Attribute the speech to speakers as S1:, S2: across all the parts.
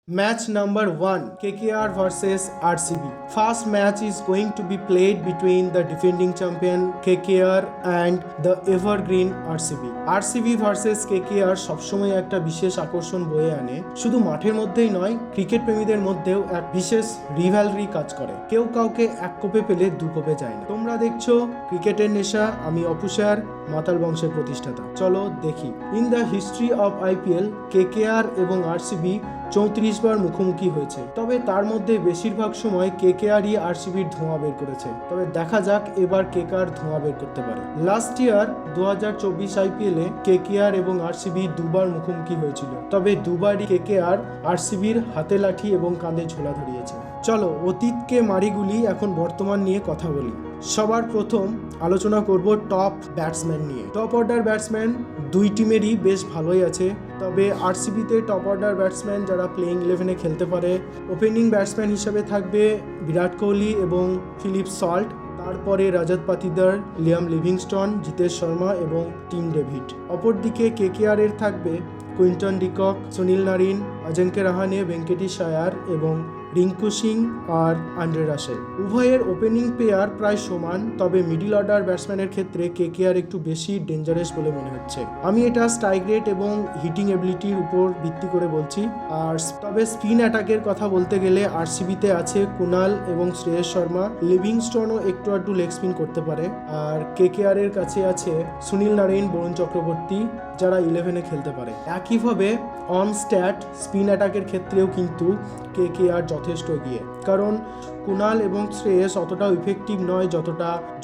S1: Match number 1, KKR versus RCB. First match is going to be played between the defending champion KKR and the evergreen RCB. RCB versus KKR সবসময় একটা বিশেষ আকর্ষণ বয়ে আনে। শুধু মাঠের মধ্যেই নয়, ক্রিকেট প্রেমীদের মধ্যেও এক বিশেষ রিভ্যালরি কাজ করে। কেউ কাউকে এক কোপে পেলে দু কোপে যায় না। তোমরা দেখছো ক্রিকেটের নেশা, আমি অপুষার, মাতাল বংশের প্রতিষ্ঠাতা। চলো দেখি। In the history of IPL, KKR এবং RCB 34 বার মুখোমুখি হয়েছে, তবে তার মধ্যে বেশিরভাগ সময় KKRই RCBর ধোঁয়া বের করেছে। তবে দেখা যাক এবার KKR ধোঁয়া বের করতে পারে। লাস্ট ইয়ার 2024 IPL-এ KKR এবং RCB দুবার মুখোমুখি হয়েছিল, তবে দুবারই KKR RCBর হাতে লাঠি এবং কাঁধে ঝোলা ধরিয়েছে। চলো অতীতকে মারিগুলি, এখন বর্তমান নিয়ে কথা বলি। সবার প্রথম আলোচনা করব টপ ব্যাটসম্যান নিয়ে। টপ অর্ডার ব্যাটসম্যান দুই টিমেরই বেশ ভালোই আছে, তবে RCBতে টপ অর্ডার ব্যাটসম্যান যারা প্লেইং 11-এ খেলতে পারে, ওপেনিং ব্যাটসম্যান হিসেবে থাকবে বিরাট কোহলি এবং ফিলিপ সল্ট। তারপরে রজত পাতিদার, লিয়াম লিভিংস্টন, জিতেশ শর্মা এবং টিম ডেভিড। অপরদিকে KKR-এর থাকবে কুইন্টন ডিকক, সুনীল নারিন, অজিঙ্ক্য রাহানে, ভেঙ্কটেশ আয়ার এবং রিঙ্কু সিং আর আন্দ্রে রাসেল। উভয়ের ওপেনিং পেয়ার প্রায় সমান, তবে মিডল অর্ডার ব্যাটসম্যানের ক্ষেত্রে KKR একটু বেশি ডেঞ্জারাস বলে মনে হচ্ছে। আমি এটা স্ট্রাইক রেট এবং হিটিং এবিলিটির উপর ভিত্তি করে বলছি। আর তবে স্পিন অ্যাটাকের কথা বলতে গেলে RCBতে আছে কুনাল এবং শ্রেয়স শর্মা। লিভিংস্টনও একটু আধটু লেগ স্পিন করতে পারে। আর KKR-এর কাছে আছে সুনীল নারিন, বরুণ চক্রবর্তী, যারা 11-এ খেলতে পারে। একইভাবে অন স্ট্যাট স্পিন অ্যাটাকের ক্ষেত্রেও কিন্তু KKR যথেষ্ট এগিয়ে, কারণ কুনাল এবং শ্রেয়স অতটাও ইফেক্টিভ নয়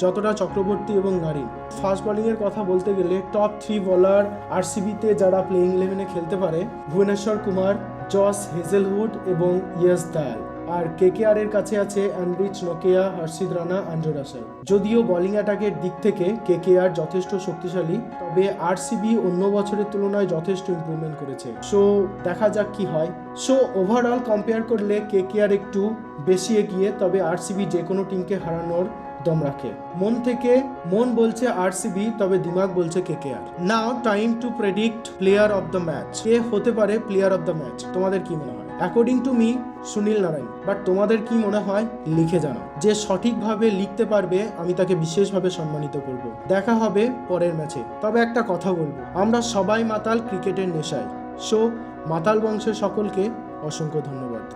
S1: যতটা চক্রবর্তী এবং নারিন। ফাস্ট বোলিংয়ের কথা বলতে গেলে টপ 3 বোলার RCBতে যারা প্লেইং 11-এ খেলতে পারে: ভুবনেশ্বর কুমার, জস হেজেলউড এবং ইয়শ দয়াল। আর KKR-এর কাছে আছে অ্যান্ড্রিচ নোকিয়া, হর্ষিত রানা, আন্দ্রে রাসেল। যদিও বোলিং অ্যাটাকের দিক থেকে KKR যথেষ্ট শক্তিশালী, তবে RCB অন্য বছরের তুলনায় যথেষ্ট ইমপ্রুভমেন্ট করেছে। সো দেখা যাক কি হয়। সো ওভারঅল কম্পেয়ার করলে KKR একটু বেশি এগিয়ে, তবে RCB যে কোনো টিমকে হারানোর দম রাখে। মন বলছে RCB, তবে দিমাগ বলছে KKR। Now time to predict player of the match. কে হতে পারে প্লেয়ার অফ দ্য ম্যাচ? তোমাদের কি মনে হয়? According to me, Sunil Narayan. But তোমাদের কি মনে হয় লিখে জানাও। যে সঠিকভাবে লিখতে পারবে আমি তাকে বিশেষভাবে সম্মানিত করব। দেখা হবে পরের ম্যাচে। তবে একটা কথা বলবো, আমরা সবাই মাতাল ক্রিকেটের নেশায়। সো মাতাল বংশের সকলকে অসংখ্য ধন্যবাদ।